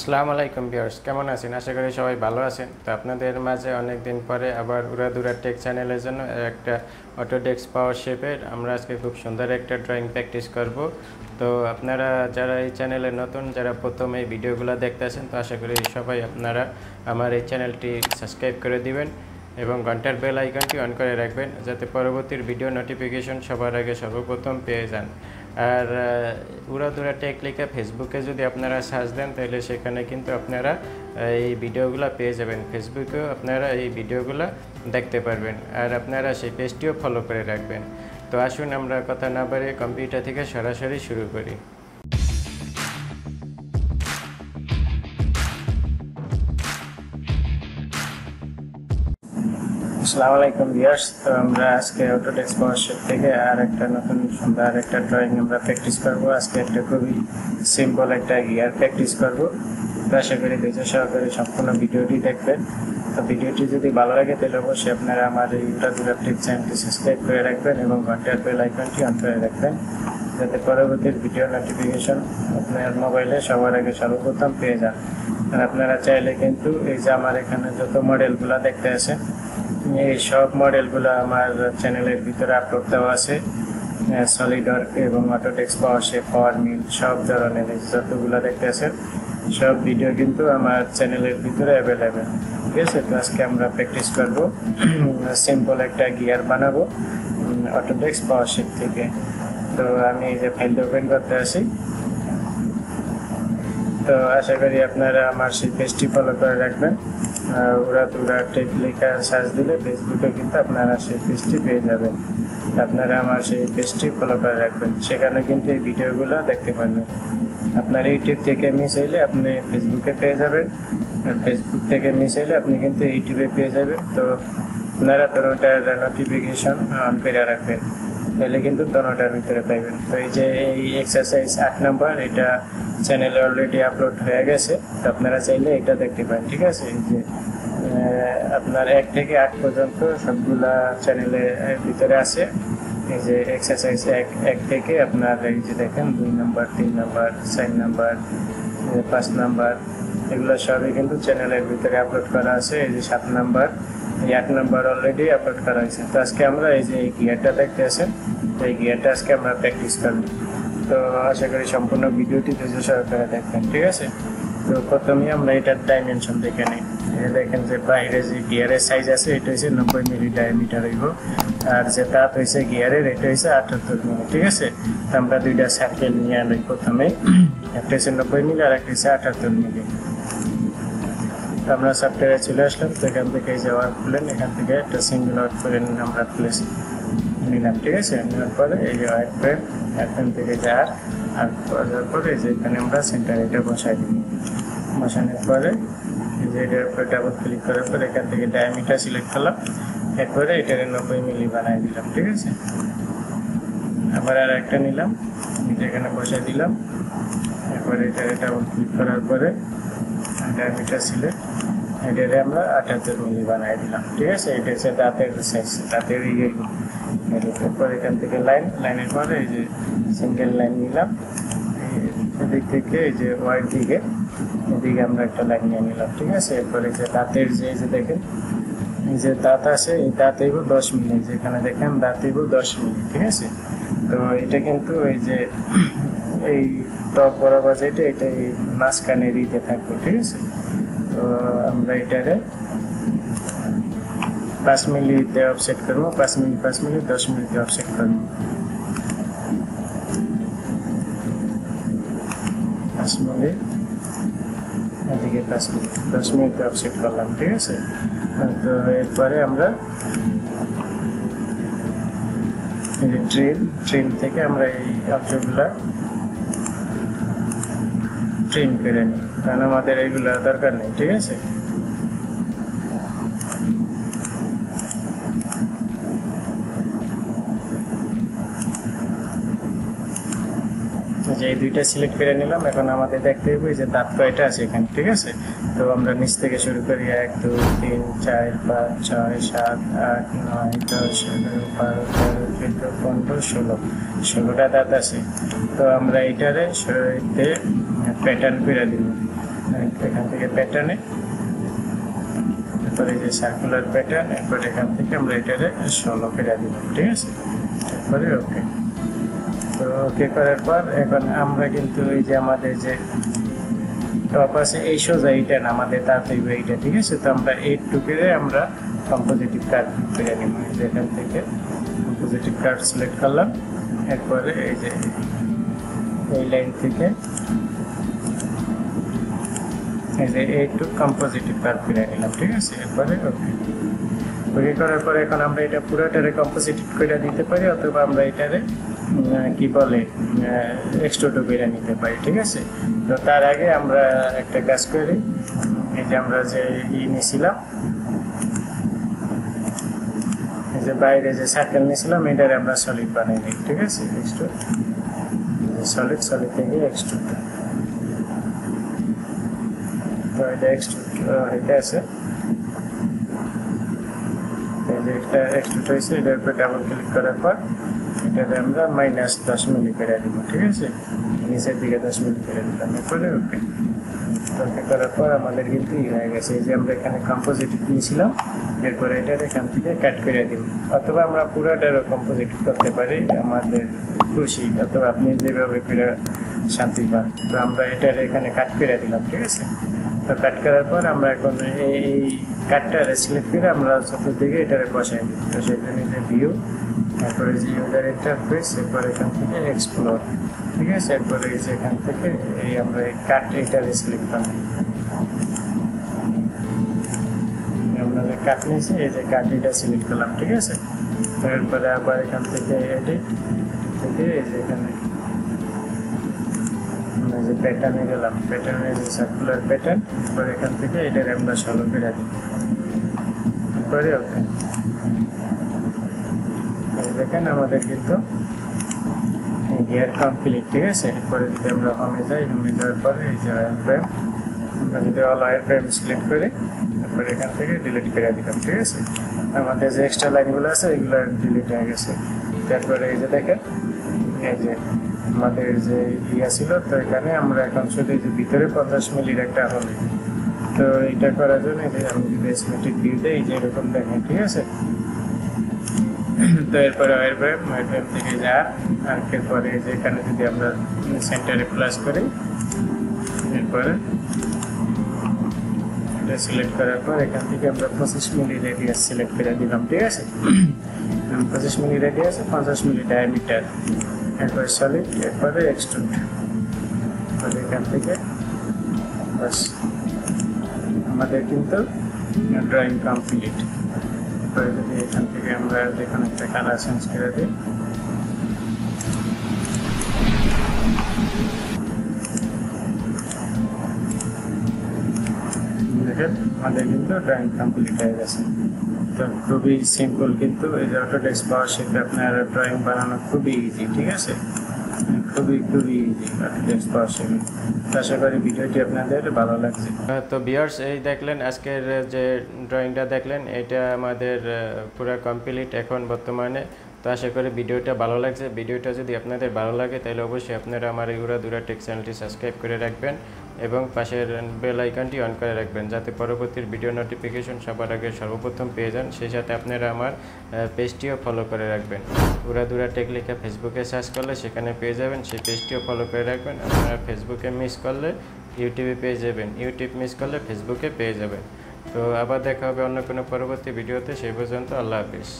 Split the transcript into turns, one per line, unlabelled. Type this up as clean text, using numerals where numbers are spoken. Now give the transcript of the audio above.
আসসালামু আলাইকুম ভিউয়ার্স, কেমন আছেন? আশা করি সবাই ভালো আছেন। তো আপনাদের মাঝে অনেক দিন পরে আবার উড়াদুরা টেক চ্যানেলের জন্য একটা অটোডেস্ক পাওয়ার শেপের আমরা আজকে খুব সুন্দর একটা ড্রয়িং প্র্যাকটিস করব। তো আপনারা যারা এই চ্যানেলে নতুন, যারা প্রথম এই ভিডিওগুলো দেখতেছেন, তো আশা করি সবাই আপনারা আমার এই চ্যানেলটি সাবস্ক্রাইব করে দিবেন এবং ঘন্টার বেল আইকনটি অন করে রাখবেন যাতে পরবর্তী ভিডিও নোটিফিকেশন সবার আগে সর্বপ্রথম পেয়ে যান। আর উড়াদুরা টেক লিখে ফেসবুকে যদি আপনারা সার্চ দেন তাহলে সেখানে কিন্তু আপনারা এই ভিডিওগুলো পেয়ে যাবেন। ফেসবুকেও আপনারা এই ভিডিওগুলো দেখতে পারবেন আর আপনারা সেই পেজটিও ফলো করে রাখবেন। তো আসুন আমরা কথা না বাড়িয়ে কম্পিউটার থেকে সরাসরি শুরু করি। আসসালামু আলাইকুম ভিউয়ার্স, তো আমরা আজকে অটোডেস্ক পাওয়ার শেপ থেকে আর একটা নতুন সুন্দর একটা ড্রয়িং আমরা প্র্যাকটিস করব। আজকে একটা খুবই সিম্পল একটা গিয়ার প্র্যাকটিস করব। তো আশা করি ধৈর্য সহকারে সম্পূর্ণ ভিডিওটি দেখবেন। তো ভিডিওটি যদি ভালো লাগে তাহলে অবশ্যই আপনারা আমার এই উড়াদুরা টেক চ্যানেলটি সাবস্ক্রাইব করে রাখবেন এবং ঘন্টার বেল আইকনটি অন করে রাখবেন যাতে পরবর্তী ভিডিও নোটিফিকেশন আপনার মোবাইলে সবার আগে সর্বপ্রথম পেয়ে যান। আর আপনারা চাইলে কিন্তু এই যে আমার এখানে যত মডেলগুলো দেখতে আসেন, এই সব মডেলগুলো আমার চ্যানেলের ভিতরে আপলোড দেওয়া আছে। সলিডওয়ার্ক এবং অটোডেস্ক পাওয়ার শেপ, পাওয়ার মিল, সব ধরনের যতগুলো দেখতে আছেন সব ভিডিও কিন্তু আমার চ্যানেলের ভিতরে অ্যাভেলেবেল। ঠিক আছে, তো আজকে আমরা প্র্যাকটিস করব সিম্পল একটা গিয়ার বানাবো অটোডেস্ক পাওয়ার শেপ থেকে। তো আমি এই যে ফাইলটা ওপেন করতে আসি। তো আশা করি আপনারা আমার সেই পেজটি ফলো করে রাখবেন। উড়াদুরা টেক লেখা সার্চ দিলে ফেসবুকে কিন্তু আপনারা সেই পেজটি পেয়ে যাবেন। আপনারা আমার সেই পেজটি ফলো করে রাখবেন, সেখানে কিন্তু এই ভিডিওগুলো দেখতে পারবেন। আপনার ইউটিউব থেকে মিস হইলে আপনি ফেসবুকে পেয়ে যাবেন, আর ফেসবুক থেকে মিস হইলে আপনি কিন্তু ইউটিউবে পেয়ে যাবেন। তো আপনারা ওটার নোটিফিকেশন অন করে রাখবেন, তাহলে কিন্তু দোনোটার ভিতরে পাইবেন। তো এই যে এই এক্সারসাইজ 8 নম্বর, এটা চ্যানেলে অলরেডি আপলোড হয়ে গেছে। তো আপনারা চাইলে এটা দেখতে পারেন। ঠিক আছে, এই যে আপনার 1 থেকে 8 পর্যন্ত সবগুলা চ্যানেলের ভিতরে আছে। এই যে এক্সারসাইজ 1 থেকে আপনার এই যে দেখেন 2 নম্বর, 3 নম্বর, 4 নম্বর, 5 নম্বর, এগুলো সবই কিন্তু চ্যানেলের ভিতরে আপলোড করা আছে। এই যে 7 নম্বর, এই 8 নম্বর অলরেডি আপলোড করা হয়েছে। তো আজকে আমরা এই যে এই গিয়ারটা দেখতে আছেন, এই গিয়ারটা আজকে আমরা প্র্যাকটিস করব। তো আশা করি সম্পূর্ণ ভিডিওটি ধৈর্য সহকারে দেখবেন। ঠিক আছে, তো প্রথমেই আমরা এটার ডাইমেনশন দেখে নিই। দেখেন যে বাইরে যে গিয়ারের সাইজ আছে এটা হচ্ছে 90 মিলি ডায়ামিটার হইব, আর যে তাপ হয়েছে গিয়ারের এটা হচ্ছে 78 মিলি। ঠিক আছে, তো আমরা দুইটা সার্কেল নিয়ে আনি। প্রথমে একটা হচ্ছে 90 মিলি আর একটা হচ্ছে 78 মিলি। আমরা সফটওয়্যারে চলে আসলাম। তো এখান থেকে এই যে ওয়ার্ক প্লেন, এখান থেকে একটা সিঙ্গেল ওয়ার্ক প্লেন আমরা প্লেস নিলাম। ঠিক আছে, নেওয়ার পরে এই যে ওয়ার্ক প্লেন এখান থেকে যার আর করার পরে এই যে এখানে আমরা সেন্টার এটা বসাই দিই। বসানোর পরে এই যে এটার উপরে ডাবল ক্লিক করার পরে এখান থেকে ডায়ামিটার সিলেক্ট করলাম, এরপরে এটাকে 90 মিলি বানাই দিলাম। ঠিক আছে, আবার আর একটা নিলাম, এটা এখানে বসাই দিলাম, এরপরে এটাকে ডাবল ক্লিক করার পরে ডায়ামিটার সিলেক্ট, এটারে আমরা 78 মিলি বানাই দিলাম। ঠিক আছে, এটা হচ্ছে দাঁতের সাইজ, দাঁতের এরপরে এখান থেকে লাইনের পরে এই যে সিঙ্গেল লাইন নিলাম, এদিক থেকে এই যে ওয়াইড দিকে এদিকে আমরা একটা লাইন নিয়ে নিলাম। ঠিক আছে, এরপরে যে দাঁতের যে দেখেন এই যে দাঁত আছে, এই দাঁত হইব 10 মিলি, যেখানে দেখেন দাঁত হইব 10 মিলি। ঠিক আছে, তো এটা কিন্তু এই যে এই টপ বরাবর যেটা এটা এই মাঝখানে দিতে থাকবে। ঠিক আছে, তো আমরা এটারে 5 মিলিতে অফসেট করবো, 5 মিলি 5 মিলি 10 মিলিতে অফসেট করবো। 5 মিলি এদিকে 5 মিলি 10 মিলিতে অফসেট করলাম। ঠিক আছে, তো এরপরে আমরা ট্রিম থেকে আমরা এই অংশগুলা ট্রিম করে নিই, কারণ আমাদের এইগুলা দরকার নেই। ঠিক আছে, যে এই দুইটা সিলেক্ট করে নিলাম। এখন আমাদের দেখতে হবে যে দাঁত কয়টা আছে এখানে। ঠিক আছে, তো আমরা নিচ থেকে শুরু করি। 1 2 3 4 5 6 7 8 9 10 11 12 13 14 15 16টা দাঁত আছে। তো আমরা এইটারে প্যাটার্ন করে দিব। এখান থেকে প্যাটার্নে, এরপরে যে সার্কুলার প্যাটার্ন, এরপরে এখান থেকে আমরা এটারে 16 করে দিব, ঠিক আছে। এরপরে ওকে। তো ওকে করার পর এখন আমরা কিন্তু এই যে আমাদের যে টপ আছে এই সোজা এইটা না, আমাদের তাড়াতাড়ি এইটা, ঠিক আছে। তো আমরা 8 টুকেরে আমরা কম্পোজিটিভ কার্ড করে নিব। এখান থেকে কম্পোজিটিভ কার্ড সিলেক্ট করলাম, এরপরে এই যে এই লাইন থেকে এই যে 8 টু কম্পোজিটিভ কার্ড করে নিলাম, ঠিক আছে। এরপরে ওকে। ওকে করার পরে এখন আমরা এটা পুরোটারে কম্পোজিটিভ করে দিতে পারি, অথবা আমরা এটারে কি বলে এক্সট্রুড করে নিতে পারি, ঠিক আছে। তো তার আগে আমরা একটা কাজ করি, এই যে আমরা যে নিয়েছিলাম, এই যে বাইরে যে সার্কেল নিয়েছিলাম, এটারে আমরা সলিড বানিয়ে নিই, ঠিক আছে। এক্সট্রুড, সলিড, সলিড থেকে এক্সট্রুড। তো এটা এক্সট্রুড এটা আছে, এই যে একটা এক্সট্রুড হয়েছে, এটার উপর ডাবল ক্লিক করার পর এটাতে আমরা -10 মিলি করে দিব, ঠিক আছে। নিচের দিকে 10 মিলি করে দিলাম, এরপরে ওকে। ওকে করার পর আমাদের কিন্তু হয়ে গেছে। এই যে আমরা এখানে কম্পোজিটিভ নিয়েছিলাম, এরপরে এটার এখান থেকে কাট করে দিব, অথবা আমরা পুরোটারও কম্পোজিটিভ করতে পারি, আমাদের খুশি, অথবা আপনি যেভাবে করে শান্তি পান। তো আমরা এটার এখানে কাট করে দিলাম, ঠিক আছে। তো কাট করার পর আমরা এখন এই কাটটারে সিলেক্ট করে আমরা চতুর্দিকে এটারে বসাই দিই। তো সেখানে যে ভিউ, তারপরে যে ইউজার ইন্টারফেস, এরপরে এখান থেকে এক্সপ্লোর, ঠিক আছে। এরপরে এই যে এখান থেকে এই আমরা এই কাট এটারে সিলেক্ট করলাম, আমরা যে কাট নিয়েছি এই যে কাট এটা সিলেক্ট করলাম, ঠিক আছে। এরপরে আবার এখান থেকে এডিট থেকে এই যে এখানে যে প্যাটার্নে গেলাম, প্যাটার্নের যে সার্কুলার প্যাটার্ন, এরপরে এখান থেকে এটার আমরা 16 করে দিই, এরপরে ওকে। দেখেন আমাদের কিন্তু গিয়ার কমপ্লিট, ঠিক আছে। এরপরে যদি আমরা হোমে যাই, হোমে যাওয়ার পরে এই যে ওয়্যার ফ্রেম, আমরা যদি অল ওয়্যার ফ্রেম সিলেক্ট করি, তারপরে এখান থেকে ডিলিট করে দিলাম, ঠিক আছে। আমাদের যে এক্সট্রা লাইনগুলো আছে এগুলো ডিলিট হয়ে গেছে। তারপরে এই যে দেখেন এই যে আমাদের যে ছিল, তো এখানে আমরা এখন শুধু এই যে ভিতরে 50 মিলির একটা হলে, তো এটা করার জন্য আমি যদি এসমেটিক ভিউ দেই, এই যে এরকম দেখেন, ঠিক আছে। তো এরপরে ওয়্যার ফ্রেম থেকে যা আর্কের পরে যে এখানে যদি আমরা সেন্টারে প্লাস করি, এরপরে এটা সিলেক্ট করার পর এখান থেকে আমরা 25 মিলি রেডিয়াস সিলেক্ট করে দিলাম, ঠিক আছে। 25 মিলি রেডিয়াস, 50 মিলি ডায়ামিটার, এরপরে সলিড, এরপরে এক্সট্রুড। এখান থেকে বাস আমাদের কিন্তু ড্রয়িং কমপ্লিট। এরপরে যদি এখান থেকে আমরা দেখুন একটা কালার চেঞ্জ করে দিই, দেখেন আমাদের কিন্তু ড্রয়িং কমপ্লিট হয়ে গেছে। তো খুবই সিম্পল, কিন্তু এই যে অটোডেস্ক পাওয়ারশেপে আপনার ড্রয়িং বানানো খুবই ইজি, ঠিক আছে। খুবই ইজি অটোডেস্ক পাওয়ারশেপে। আশা করি ভিডিওটি আপনাদের ভালো লাগছে।
তো ভিউয়ার্স, এই দেখলেন আজকের যে ড্রয়িংটা দেখলেন, এটা আমাদের পুরো কমপ্লিট এখন বর্তমানে। তো আশা করি ভিডিওটা ভালো লাগছে। ভিডিওটা যদি আপনাদের ভালো লাগে তাহলে অবশ্যই আপনারা আমার উড়াধুরা টেক চ্যানেলটি সাবস্ক্রাইব করে রাখবেন এবং পাশের বেল আইকনটি অন করে রাখবেন, যাতে পরবর্তী ভিডিও নোটিফিকেশন সবার আগে সর্বপ্রথম পেয়ে যান। সেই সাথে আপনারা আমার পেজটিও ফলো করে রাখবেন। উড়াধুরা টেক লিখে ফেসবুকে সার্চ করলে সেখানে পেয়ে যাবেন, সেই পেজটিও ফলো করে রাখবেন। আপনারা ফেসবুকে মিস করলে ইউটিউবে পেয়ে যাবেন, ইউটিউব মিস করলে ফেসবুকে পেয়ে যাবেন। তো আবার দেখা হবে অন্য কোনো পরবর্তী ভিডিওতে। সেই পর্যন্ত আল্লাহ হাফিজ।